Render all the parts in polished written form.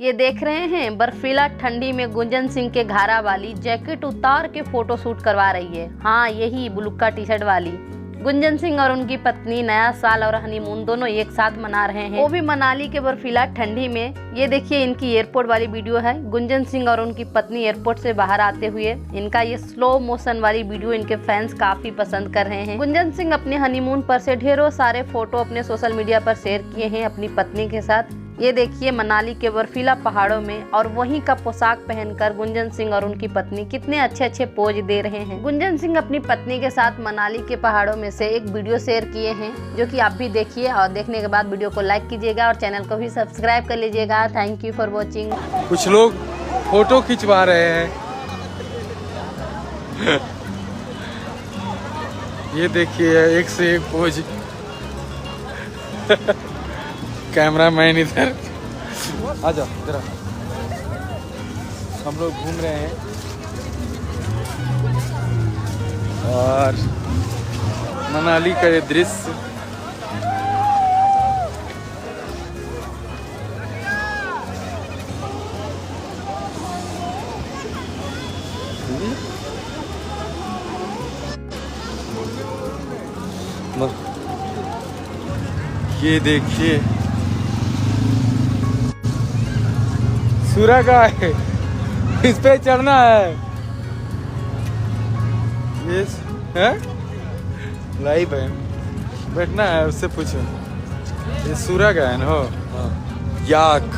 ये देख रहे हैं बर्फीला ठंडी में गुंजन सिंह के घारा वाली जैकेट उतार के फोटो शूट करवा रही है। हाँ, यही बुलुक्का टी शर्ट वाली। गुंजन सिंह और उनकी पत्नी नया साल और हनीमून दोनों एक साथ मना रहे हैं, वो भी मनाली के बर्फीला ठंडी में। ये देखिए इनकी एयरपोर्ट वाली वीडियो है। गुंजन सिंह और उनकी पत्नी एयरपोर्ट से बाहर आते हुए इनका ये स्लो मोशन वाली वीडियो इनके फैंस काफी पसंद कर रहे हैं। गुंजन सिंह अपने हनीमून पर से ढेरों सारे फोटो अपने सोशल मीडिया पर शेयर किए हैं अपनी पत्नी के साथ। ये देखिए मनाली के बर्फीला पहाड़ों में और वहीं का पोशाक पहनकर गुंजन सिंह और उनकी पत्नी कितने अच्छे अच्छे पोज दे रहे हैं। गुंजन सिंह अपनी पत्नी के साथ मनाली के पहाड़ों में से एक वीडियो शेयर किए हैं, जो कि आप भी देखिए और देखने के बाद वीडियो को लाइक कीजिएगा और चैनल को भी सब्सक्राइब कर लीजिएगा। Thank you for watching. कुछ लोग फोटो खिंचवा रहे हैं। ये देखिए एक से एक पोज। कैमरामैन इधर आ जाओ, इधर हम लोग घूम रहे हैं और मनाली का ये दृश्य ये देखिए सूरज है, इस पे चढ़ना है। ये है लाइव है, बैठना है, उससे पूछो। ये सूरज है ना, हो याक।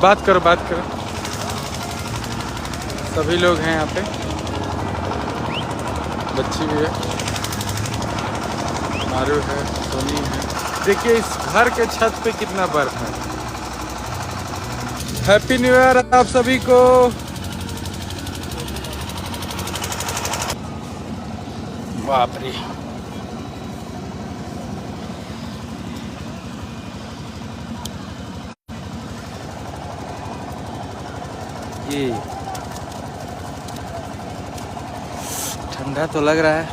बात करो, बात करो। सभी लोग हैं यहाँ पे, बच्ची भी है, मारू है, सोनी है। देखिए इस घर के छत पे कितना बर्फ है। हैप्पी न्यू ईयर आप सभी को। बाप रे, ये ठंडा तो लग रहा है,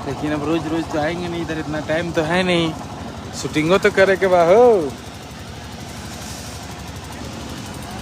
लेकिन अब रोज रोज तो आएंगे नहीं इधर, इतना टाइम तो है नहीं। शूटिंगों तो करे के बाद हो।